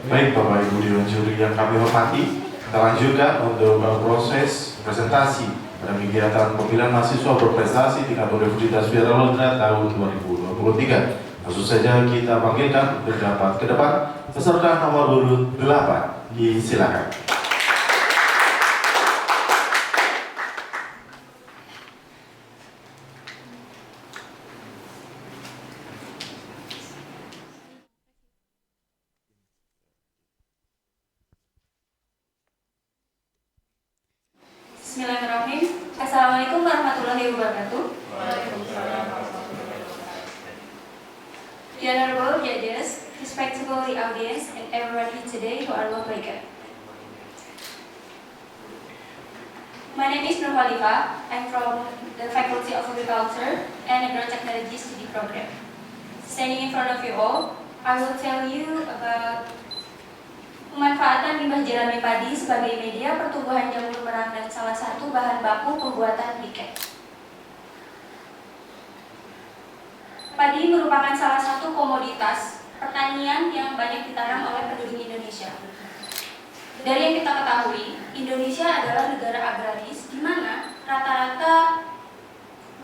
Baik Bapak Ibu Dewan Juri yang kami hormati, kita lanjutkan untuk proses presentasi pada kegiatan pemilihan mahasiswa berprestasi tingkat Universitas Wiralodra tahun 2023. Langsung saja kita panggilkan untuk dapat ke depan peserta nomor urut 8. Disilakan. Bismillahirrahmanirrahim. Assalamualaikum warahmatullahi wabarakatuh. The honorable judges, respectable audience, and everyone here today who are loved by God. My name is Nur Khalifah. I'm from the Faculty of Agriculture and Agrotechnology Study Program. Standing in front of you all, I will tell you about pemanfaatan limbah jerami padi sebagai media pertumbuhan jamur merang dan salah satu bahan baku pembuatan briket. Padi merupakan salah satu komoditas pertanian yang banyak ditanam oleh penduduk Indonesia. Dari yang kita ketahui, Indonesia adalah negara agraris di mana rata-rata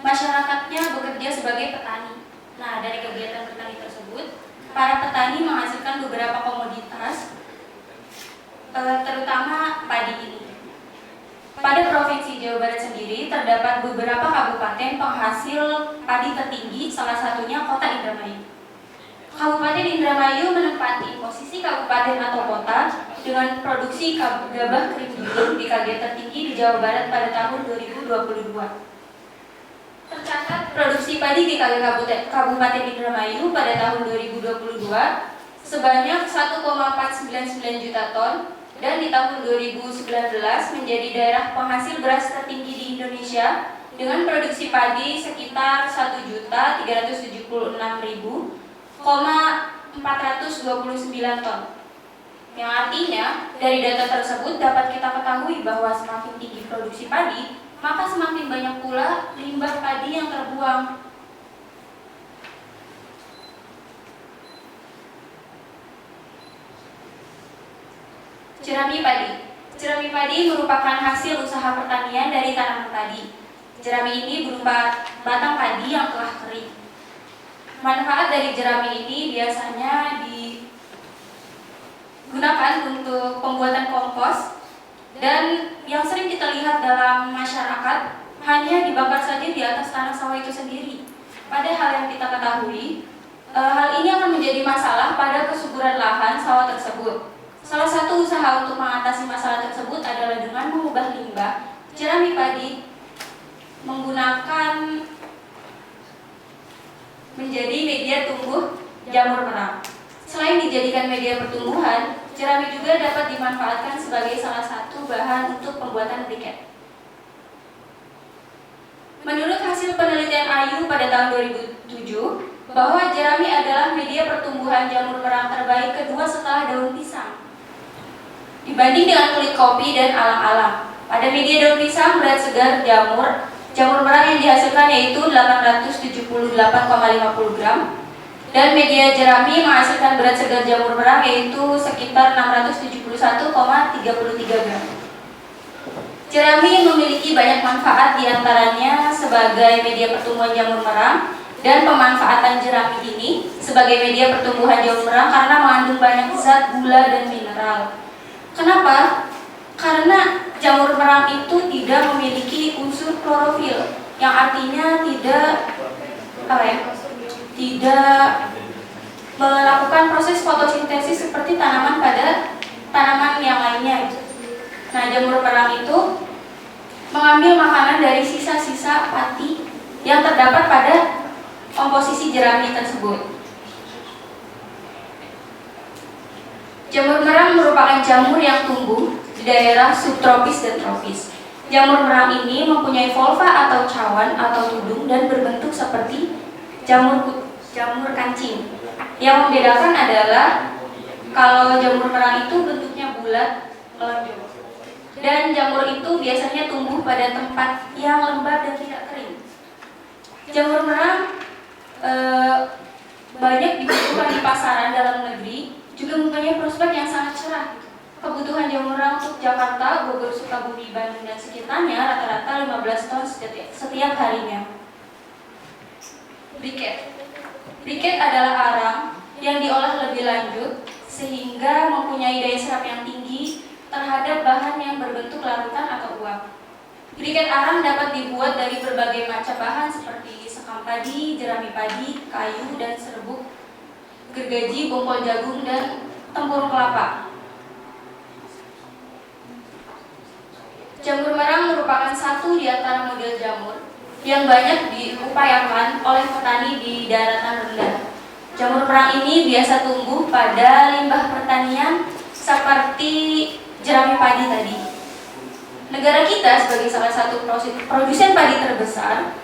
masyarakatnya bekerja sebagai petani. Nah, dari kegiatan petani tersebut, para petani menghasilkan beberapa komoditas, terutama padi ini. Pada Provinsi Jawa Barat sendiri terdapat beberapa kabupaten penghasil padi tertinggi, salah satunya Kota Indramayu. Kabupaten Indramayu menempati posisi kabupaten atau kota dengan produksi gabah kering giling di KG tertinggi di Jawa Barat pada tahun 2022. Tercatat produksi padi di KG Kabupaten Indramayu pada tahun 2022 sebanyak 1,499 juta ton, dan di tahun 2019 menjadi daerah penghasil beras tertinggi di Indonesia dengan produksi padi sekitar 1.376.429 ton. Yang artinya dari data tersebut dapat kita ketahui bahwa semakin tinggi produksi padi, maka semakin banyak pula limbah padi yang terbuang. Jerami padi. Jerami padi merupakan hasil usaha pertanian dari tanaman padi. Jerami ini berupa batang padi yang telah kering. Manfaat dari jerami ini biasanya digunakan untuk pembuatan kompos, dan yang sering kita lihat dalam masyarakat hanya dibakar saja di atas tanah sawah itu sendiri. Padahal yang kita ketahui, hal ini akan menjadi masalah pada kesuburan lahan sawah tersebut. Salah satu usaha untuk mengatasi masalah tersebut adalah dengan mengubah limbah jerami padi menggunakan menjadi media tumbuh jamur merang. Selain dijadikan media pertumbuhan, jerami juga dapat dimanfaatkan sebagai salah satu bahan untuk pembuatan briket. Menurut hasil penelitian AYU pada tahun 2007, bahwa jerami adalah media pertumbuhan jamur merang terbaik kedua setelah daun pisang, dibanding dengan kulit kopi dan alang-alang. Pada media daun pisang, berat segar jamur merang yang dihasilkan yaitu 878,50 gram, dan media jerami menghasilkan berat segar jamur merang yaitu sekitar 671,33 gram. Jerami memiliki banyak manfaat, diantaranya sebagai media pertumbuhan jamur merang, dan pemanfaatan jerami ini sebagai media pertumbuhan jamur merang karena mengandung banyak zat, gula, dan mineral. Kenapa? Karena jamur merang itu tidak memiliki unsur klorofil, yang artinya tidak melakukan proses fotosintesis seperti tanaman pada tanaman yang lainnya. Nah, jamur merang itu mengambil makanan dari sisa-sisa pati yang terdapat pada komposisi jerami tersebut. Jamur merang merupakan jamur yang tumbuh di daerah subtropis dan tropis. Jamur merang ini mempunyai volva atau cawan atau tudung dan berbentuk seperti jamur kancing. Yang membedakan adalah kalau jamur merang itu bentuknya bulat, lonjong, dan jamur itu biasanya tumbuh pada tempat yang lembab dan tidak kering. Jamur merang banyak dibutuhkan di pasaran dalam negeri juga mempunyai prospek yang sangat cerah. Kebutuhan jamur merang untuk Jakarta, Bogor, Sukabumi, Bandung, dan sekitarnya rata-rata 15 ton setiap harinya. Briket. Briket adalah arang yang diolah lebih lanjut sehingga mempunyai daya serap yang tinggi terhadap bahan yang berbentuk larutan atau uap. Briket arang dapat dibuat dari berbagai macam bahan seperti sekam padi, jerami padi, kayu, dan serbuk, gergaji, bongkol jagung, dan tempurung kelapa. Jamur merang merupakan satu di antara model jamur yang banyak diupayakan oleh petani di daratan rendah. Jamur merang ini biasa tumbuh pada limbah pertanian seperti jerami padi tadi. Negara kita sebagai salah satu produsen padi terbesar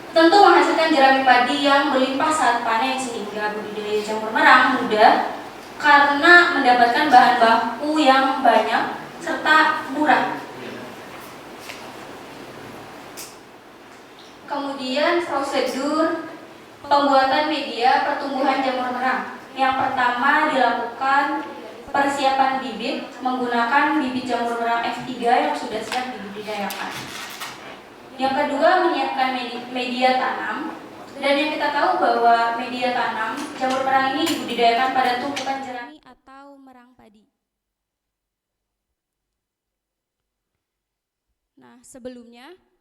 tentu menghasilkan jerami padi yang berlimpah saat panen, sehingga budidaya jamur merang mudah karena mendapatkan bahan baku yang banyak serta murah. Kemudian prosedur pembuatan media pertumbuhan jamur merang. Yang pertama dilakukan persiapan bibit menggunakan bibit jamur merang F3 yang sudah siap dibudidayakan. Yang kedua menyiapkan media tanam. Dan yang kita tahu bahwa media tanam jamur merang ini dibudidayakan pada tumpukan jerami atau merang padi. Nah,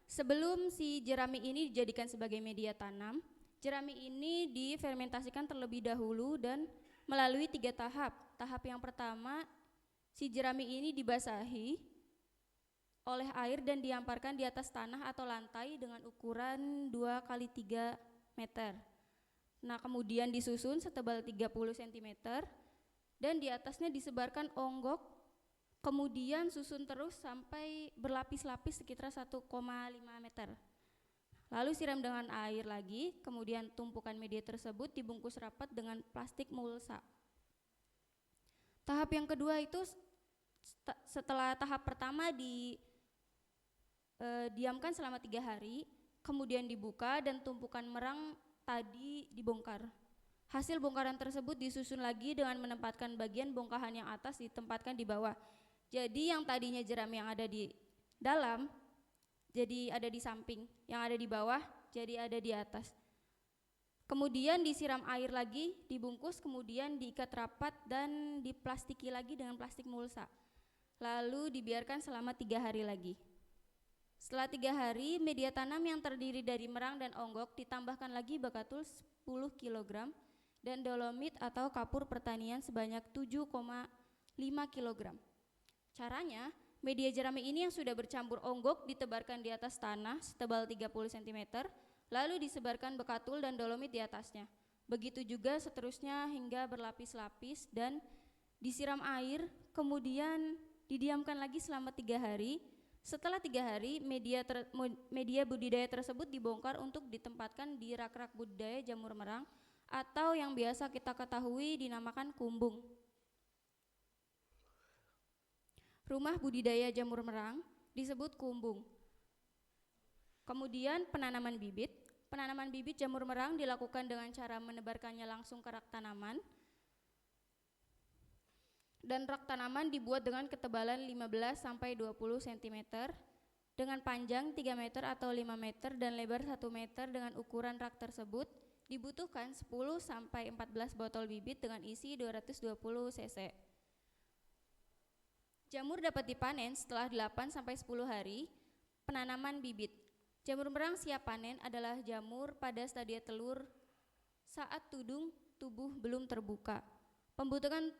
sebelum si jerami ini dijadikan sebagai media tanam, jerami ini difermentasikan terlebih dahulu dan melalui 3 tahap. Tahap yang pertama, si jerami ini dibasahi oleh air dan diamparkan di atas tanah atau lantai dengan ukuran 2x3 meter. Nah, kemudian disusun setebal 30 cm dan di atasnya disebarkan onggok, kemudian susun terus sampai berlapis-lapis sekitar 1,5 meter. Lalu siram dengan air lagi, kemudian tumpukan media tersebut dibungkus rapat dengan plastik mulsa. Tahap yang kedua itu setelah tahap pertama diamkan selama 3 hari, kemudian dibuka dan tumpukan merang tadi dibongkar. Hasil bongkaran tersebut disusun lagi dengan menempatkan bagian bongkahan yang atas ditempatkan di bawah. Jadi yang tadinya jerami yang ada di dalam jadi ada di samping, yang ada di bawah jadi ada di atas. Kemudian disiram air lagi, dibungkus, kemudian diikat rapat dan diplastiki lagi dengan plastik mulsa. Lalu dibiarkan selama 3 hari lagi. Setelah 3 hari, media tanam yang terdiri dari merang dan onggok ditambahkan lagi bakatul 10 kg dan dolomit atau kapur pertanian sebanyak 7,5 kg. Caranya, media jerami ini yang sudah bercampur onggok ditebarkan di atas tanah setebal 30 cm, lalu disebarkan bekatul dan dolomit di atasnya. Begitu juga seterusnya hingga berlapis-lapis dan disiram air, kemudian didiamkan lagi selama 3 hari. Setelah 3 hari, media budidaya tersebut dibongkar untuk ditempatkan di rak-rak budidaya jamur merang atau yang biasa kita ketahui dinamakan kumbung. Rumah budidaya jamur merang disebut kumbung. Kemudian penanaman bibit. Penanaman bibit jamur merang dilakukan dengan cara menebarkannya langsung ke rak tanaman. Dan rak tanaman dibuat dengan ketebalan 15-20 cm dengan panjang 3 meter atau 5 meter dan lebar 1 meter. Dengan ukuran rak tersebut dibutuhkan 10-14 botol bibit dengan isi 220 cc. Jamur dapat dipanen setelah 8-10 hari penanaman bibit. Jamur merang siap panen adalah jamur pada stadia telur saat tubuh belum terbuka. Pembentukan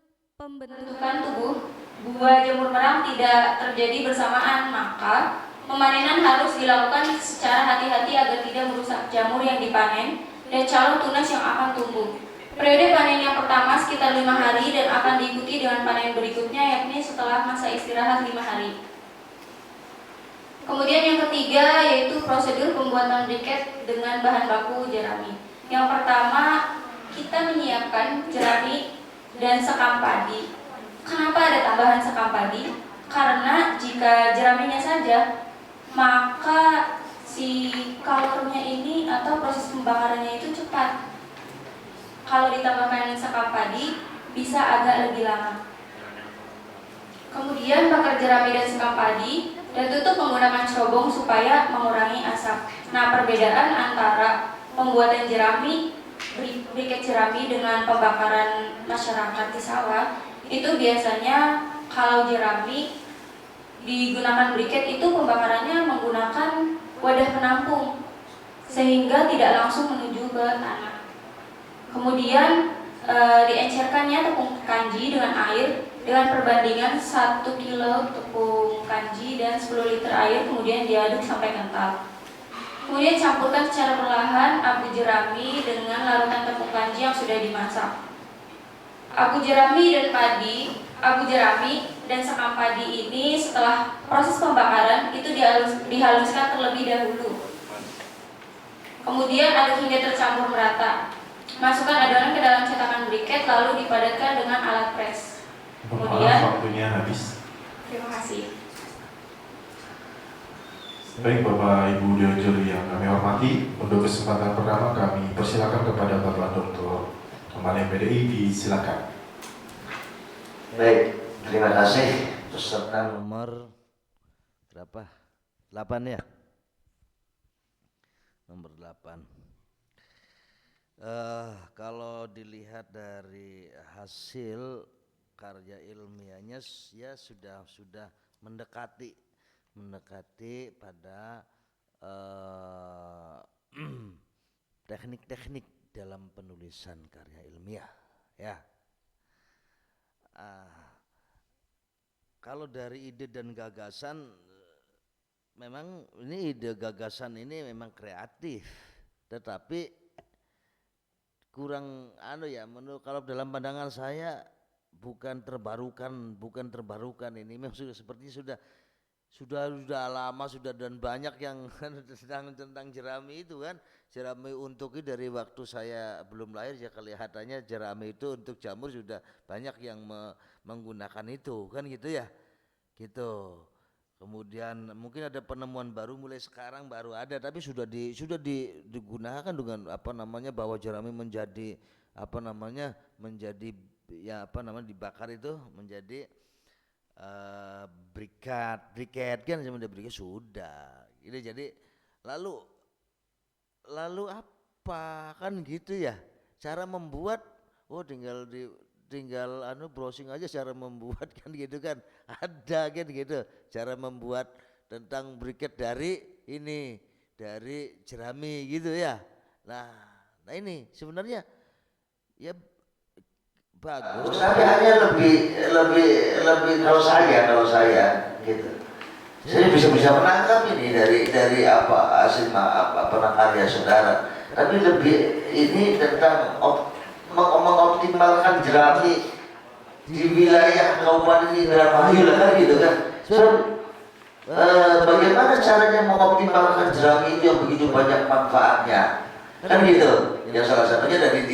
tubuh buah jamur merang tidak terjadi bersamaan, maka pemanenan harus dilakukan secara hati-hati agar tidak merusak jamur yang dipanen dan calon tunas yang akan tumbuh. Periode panen yang pertama sekitar 5 hari dan akan diikuti dengan panen berikutnya, yakni setelah masa istirahat 5 hari. Kemudian yang ketiga yaitu prosedur pembuatan briket dengan bahan baku jerami. Yang pertama, kita menyiapkan jerami dan sekam padi. Kenapa ada tambahan sekam padi? Karena jika jeraminya saja, maka si kalornya ini atau proses pembakarannya itu cepat. Kalau ditambahkan sekam padi, bisa agak lebih lama. Kemudian bakar jerami dan sekam padi dan tutup menggunakan cerobong supaya mengurangi asap. Nah, perbedaan antara pembuatan jerami, briket jerami dengan pembakaran masyarakat di sawah itu biasanya kalau jerami digunakan briket itu pembakarannya menggunakan wadah penampung sehingga tidak langsung menuju ke tanah. Kemudian diencerkannya tepung kanji dengan air dengan perbandingan 1 kilo tepung kanji dan 10 liter air, kemudian diaduk sampai kental. Kemudian campurkan secara perlahan abu jerami dengan larutan tepung kanji yang sudah dimasak. Abu jerami dan sekam padi ini setelah proses pembakaran itu dihaluskan terlebih dahulu. Kemudian aduk hingga tercampur merata. Masukkan adonan ke dalam cetakan briket lalu dipadatkan dengan alat pres. Kemudian waktunya habis. Terima kasih. Baik Bapak Ibu Deojoli yang kami hormati, untuk kesempatan pertama kami persilakan kepada Bapak Dr. Kemana PDI, disilakan. Baik, terima kasih. Peserta nomor berapa? 8 ya? Nomor 8. Kalau dilihat dari hasil karya ilmiahnya ya sudah mendekati pada teknik-teknik dalam penulisan karya ilmiah ya. Kalau dari ide dan gagasan, memang ini ide gagasan ini memang kreatif, tetapi kurang menurut kalau dalam pandangan saya bukan terbarukan ini memang sudah lama dan banyak yang tentang jerami itu kan. Jerami untuk dari waktu saya belum lahir ya, kelihatannya jerami itu untuk jamur sudah banyak yang menggunakan itu kan gitu ya gitu. Kemudian mungkin ada penemuan baru mulai sekarang baru ada, tapi sudah digunakan dengan bahwa jerami menjadi dibakar itu menjadi briket kan sudah briket sudah gitu. Jadi lalu apa kan gitu ya cara membuat, tinggal browsing aja cara membuat kan gitu kan, ada kan gitu cara membuat tentang briket dari jerami gitu ya. Nah ini sebenarnya ya bagus, tapi hanya lebih kalau saya gitu. Saya bisa menangkap ini dari hasil karya saudara, tapi lebih ini tentang mengoptimalkan jerami di wilayah Kabupaten Indramayu lah kan gitu kan. Bagaimana caranya mengoptimalkan jerami itu yang begitu banyak manfaatnya kan gitu. Yang salah satunya dari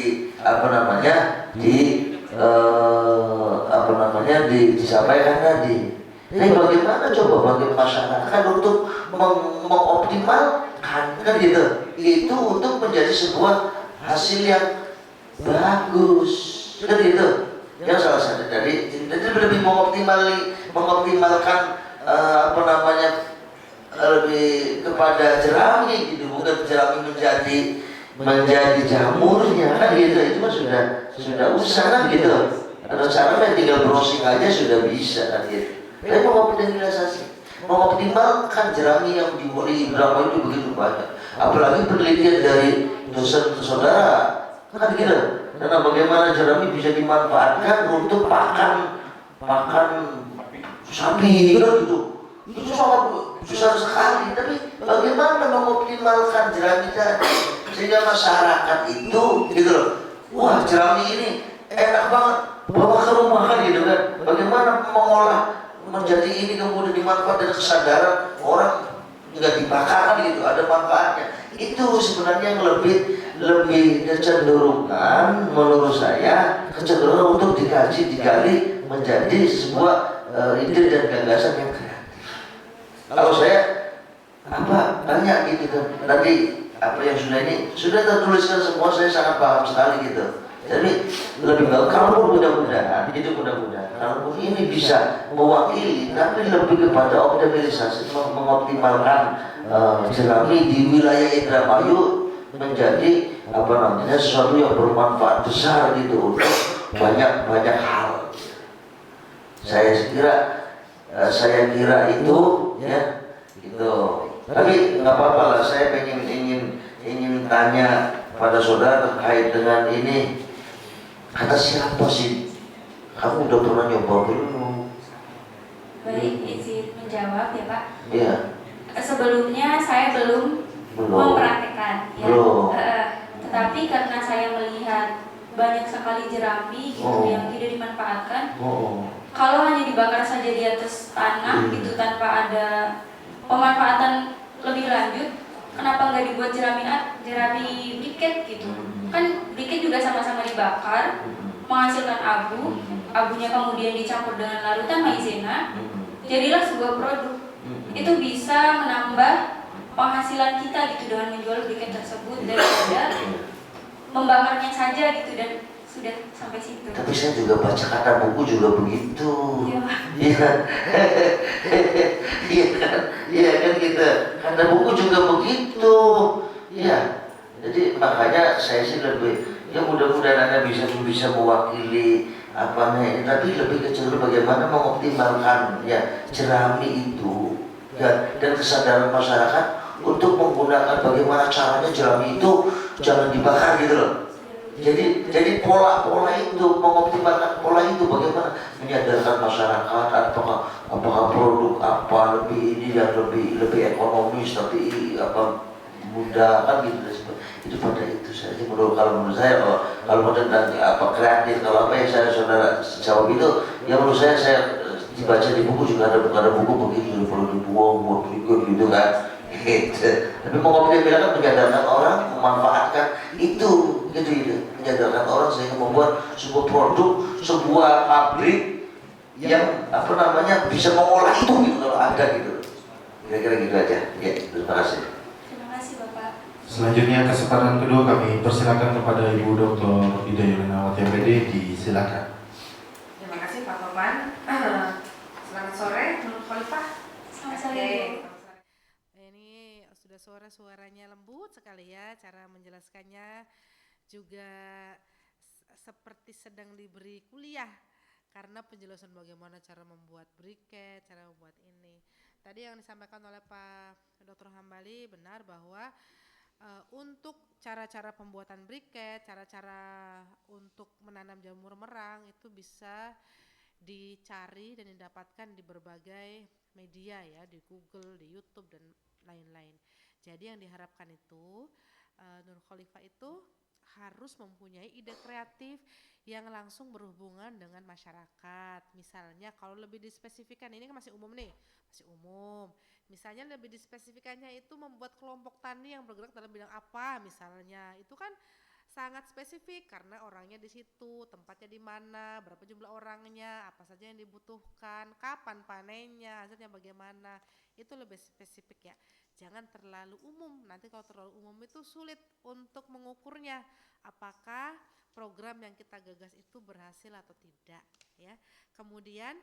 disampaikan tadi. Tapi bagaimana bagi masyarakat untuk mengoptimalkan kan gitu, itu untuk menjadi sebuah hasil yang bagus kan gitu. Yang salah satu jadi lebih mengoptimalkan lebih kepada jerami gitu, bukan jerami menjadi jamurnya kan gitu. Itu kan sudah usaha kan gitu. Atau caranya tinggal browsing aja sudah bisa kan gitu. Tapi mengoptimalkan jerami yang di Indramayu itu begitu banyak. Apalagi penelitian dari dosen saudara kan gitu. Karena bagaimana jerami bisa dimanfaatkan untuk pakan sapi kan gitu. Itu sangat susah sekali. Tapi bagaimana mengoptimalkan jerami tadi sehingga masyarakat itu gitu loh, wah jerami ini enak banget bawa ke rumah kan gitu kan. Bagaimana mengolah menjadi ini kemudian dimanfaatkan dengan kesadaran orang nggak dibakar kan gitu, ada manfaatnya. Itu sebenarnya yang lebih kecenderungan menurut saya untuk digali menjadi sebuah ide dan gagasan yang kreatif. Kalau saya tanya gitu kan, nanti apa yang sudah tertuliskan semua, saya sangat paham sekali gitu. Tapi lebih baik kalaupun mudah-mudahan kalaupun ini bisa mewakili, tapi lebih kepada optimalisasi, mengoptimalkan jerami di wilayah Indramayu menjadi apa namanya sesuatu yang bermanfaat besar gitu untuk banyak hal. Saya kira itu ya gitu. Tapi nggak apa-apa lah, saya ingin tanya pada saudara terkait dengan ini. Kata siapa sih? Kamu udah pernah nyoba belum? Baik, izin menjawab ya Pak. Iya. Sebelumnya saya belum mempraktekkan ya. Tetapi karena saya melihat banyak sekali jerami gitu yang tidak dimanfaatkan. Kalau hanya dibakar saja di atas tanah gitu tanpa ada pemanfaatan lebih lanjut, kenapa nggak dibuat jerami briket gitu? Kan briket juga sama-sama dibakar, menghasilkan abu, abunya kemudian dicampur dengan larutan maizena, jadilah sebuah produk. Itu bisa menambah penghasilan kita gitu dengan menjual briket tersebut daripada membakarnya saja gitu dan sudah sampai situ. Tapi saya juga baca kata buku juga begitu. Iya kan kita kata buku juga begitu. Iya. Jadi makanya saya sih lebih ya mudah-mudahan Anda bisa mewakili ini, tapi lebih kecil bagaimana mengoptimalkan ya jerami itu ya, dan kesadaran masyarakat untuk menggunakan bagaimana caranya jerami itu jangan dibakar gitu loh. Jadi pola itu, mengoptimalkan pola itu, bagaimana menyadarkan masyarakat apakah produk apa lebih ini yang lebih ekonomis tapi apa mudah kan gitu. Itu pada itu saja menurut saya kalau tentang apa kreatif, kalau apa yang saudara jawab itu yang menurut saya dibaca di buku juga ada buku begitu, perlu dibuang buat berikut gitu kan. Tapi mengoptimalkan, menyadarkan orang, memanfaatkan itu menyadarkan orang sehingga membuat sebuah produk, sebuah pabrik yang bisa mengolah itu gitu kalau ada gitu. Kira-kira gitu aja. Ya, terima kasih. Terima kasih Bapak. Selanjutnya kesempatan kedua kami persilakan kepada Ibu Dr. Ida Yulinawati MPD, disilakan. Terima kasih Pak Topan. Selamat sore, Nur Khalifah. Selamat sore. Ini sudah suaranya lembut sekali ya, cara menjelaskannya juga seperti sedang diberi kuliah karena penjelasan bagaimana cara membuat briket, cara membuat ini. Tadi yang disampaikan oleh Pak Dr. Hambali benar bahwa untuk cara-cara pembuatan briket, cara-cara untuk menanam jamur merang itu bisa dicari dan didapatkan di berbagai media ya, di Google, di YouTube dan lain-lain. Jadi yang diharapkan itu Nur Khalifah itu harus mempunyai ide kreatif yang langsung berhubungan dengan masyarakat. Misalnya kalau lebih dispesifikan, ini kan masih umum nih, masih umum. Misalnya lebih dispesifikannya itu membuat kelompok tani yang bergerak dalam bidang apa misalnya. Itu kan sangat spesifik karena orangnya di situ, tempatnya di mana, berapa jumlah orangnya, apa saja yang dibutuhkan, kapan panennya, hasilnya bagaimana. Itu lebih spesifik ya. Jangan terlalu umum. Nanti kalau terlalu umum itu sulit untuk mengukurnya apakah program yang kita gagas itu berhasil atau tidak ya. Kemudian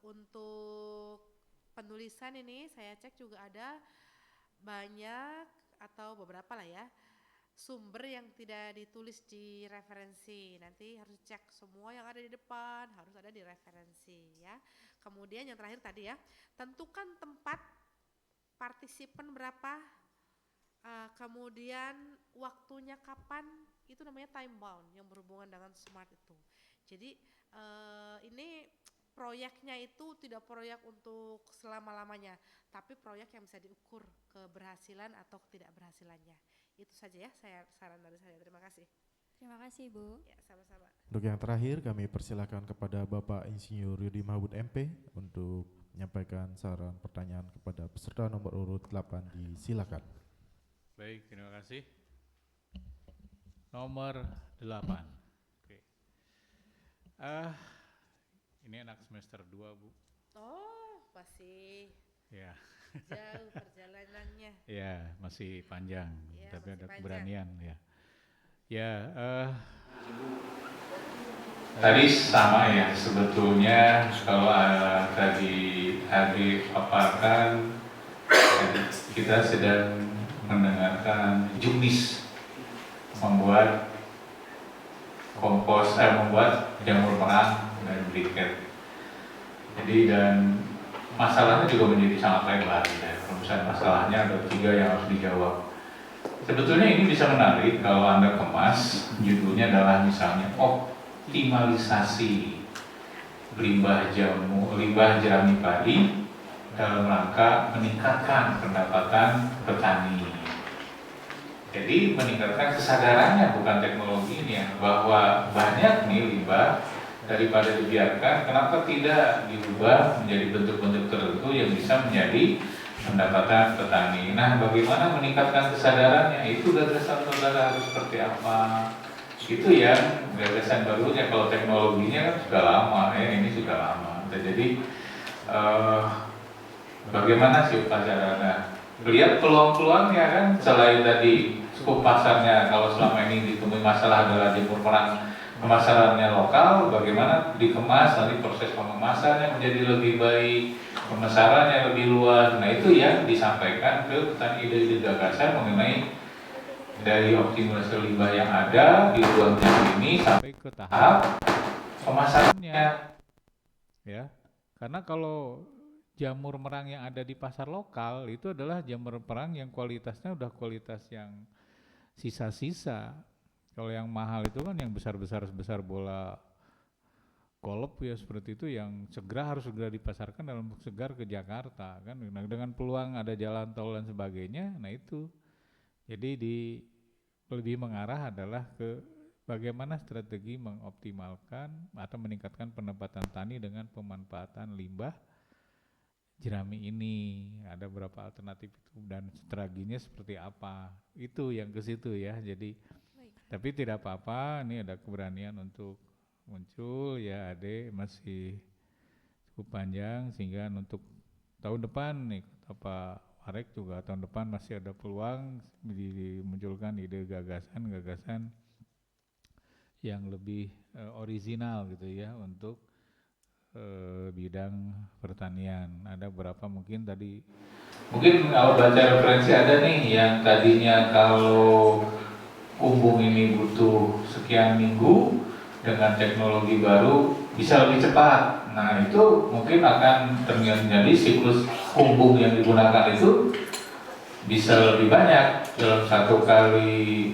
untuk penulisan ini saya cek juga ada banyak atau beberapa lah ya sumber yang tidak ditulis di referensi. Nanti harus cek semua yang ada di depan harus ada di referensi ya. Kemudian yang terakhir tadi ya, tentukan tempat partisipan berapa, kemudian waktunya kapan, itu namanya time bound yang berhubungan dengan smart itu. Jadi ini proyeknya itu tidak proyek untuk selama-lamanya, tapi proyek yang bisa diukur keberhasilan atau ketidakberhasilannya. Itu saja ya saran dari saya. Terima kasih. Terima kasih Bu. Ya, sama-sama. Untuk yang terakhir kami persilakan kepada Bapak Insinyur Yudi Mahmud MP untuk menyampaikan saran pertanyaan kepada peserta nomor urut 8, disilakan. Baik, terima kasih. Nomor 8. Oke. Ini anak semester 2, Bu. Oh, masih. Ya. Jauh perjalanannya. Ya, masih panjang, Ya, tapi masih ada panjang. keberanian ya. Ya, tadi sama ya sebetulnya kalau tadi paparkan kita sedang mendengarkan juknis membuat membuat jamur merang dan briket. Jadi dan masalahnya juga menjadi sangat lebar ya. Misalnya masalahnya ada 3 yang harus dijawab. Sebetulnya ini bisa menarik kalau Anda kemas, judulnya adalah misalnya optimalisasi limbah jerami padi dalam rangka meningkatkan pendapatan petani. Jadi meningkatkan kesadarannya bukan teknologinya, bahwa banyak nih limbah daripada dibiarkan, kenapa tidak diubah menjadi bentuk-bentuk tertentu yang bisa menjadi pendapatan petani. Nah, bagaimana meningkatkan kesadarannya? Itu gagasan saudara harus seperti apa? Itu yang gagasan barunya. Kalau teknologinya kan sudah lama, ya ini sudah lama. Jadi bagaimana sih upacaranya? Lihat peluang-peluangnya kan, selain tadi skup pasarnya, kalau selama ini ditemui masalah adalah jamur merang pemasarannya lokal, bagaimana dikemas, nanti proses pengemasannya menjadi lebih baik, pemasarannya lebih luas. Nah itu yang disampaikan ke petani, ide-ide gagasan mengenai dari optimalisasi limbah yang ada di ruang ini sampai ke tahap pemasarannya, ya. Karena kalau jamur merang yang ada di pasar lokal itu adalah jamur merang yang kualitasnya udah kualitas yang sisa-sisa. Kalau yang mahal itu kan yang besar bola golf ya seperti itu, yang harus segera dipasarkan dalam bentuk segar ke Jakarta kan. Nah, dengan peluang ada jalan tol dan sebagainya, nah itu. Jadi lebih mengarah adalah ke bagaimana strategi mengoptimalkan atau meningkatkan pendapatan tani dengan pemanfaatan limbah jerami ini. Ada beberapa alternatif itu dan strateginya seperti apa. Itu yang ke situ ya. Jadi tapi tidak apa-apa, ini ada keberanian untuk muncul ya, Ade masih cukup panjang sehingga untuk tahun depan nih kata Pak Warek juga tahun depan masih ada peluang dimunculkan ide gagasan yang lebih orisinal gitu ya untuk bidang pertanian. Ada berapa mungkin kalau baca referensi ada nih yang tadinya kalau kumbung ini butuh sekian minggu, dengan teknologi baru bisa lebih cepat. Nah itu mungkin akan terjadi siklus kumbung yang digunakan itu bisa lebih banyak dalam satu kali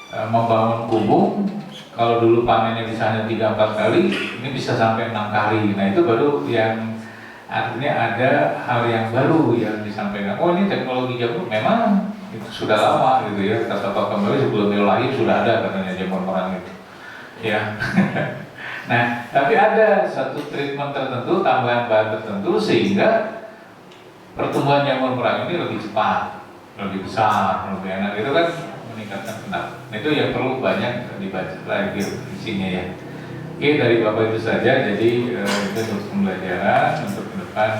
membangun kumbung. Kalau dulu panennya bisa hanya 3-4 kali, ini bisa sampai 6 kali. Nah itu baru yang artinya ada hal yang baru yang disampaikan. Oh ini teknologi jamur memang itu sudah lama gitu ya, kata Pak Kembali sebelum dia lahir sudah ada katanya jamur merang itu ya. Nah tapi ada satu treatment tertentu, tambahan bahan tertentu sehingga pertumbuhan jamur merang ini lebih cepat, lebih besar, lebih enak. Itu kan meningkatkan pendapatan. Itu yang perlu banyak dibaca lagi isinya ya. Oke, dari Bapak itu saja. Jadi itu untuk pembelajaran untuk ke depan.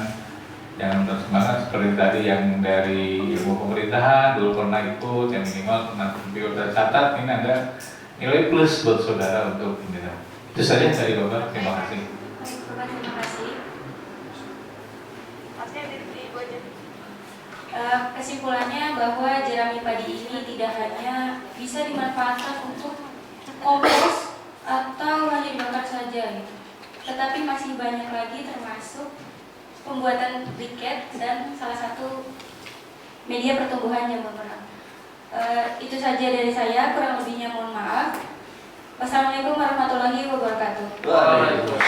Jangan tetap semangat seperti tadi yang dari ilmu pemerintahan dulu pernah ikut, yang minimal pernah udah catat, ini ada nilai plus buat saudara untuk ini. Itu saja dari Bapak, terima kasih. Bapak, terima kasih. Kesimpulannya bahwa jerami padi ini tidak hanya bisa dimanfaatkan untuk kompos atau hanya dibakar saja, tetapi masih banyak lagi termasuk pembuatan briket dan salah satu media pertumbuhan jamur merang. Itu saja dari saya, kurang lebihnya mohon maaf. Wassalamualaikum warahmatullahi wabarakatuh. Waalaikumsalam.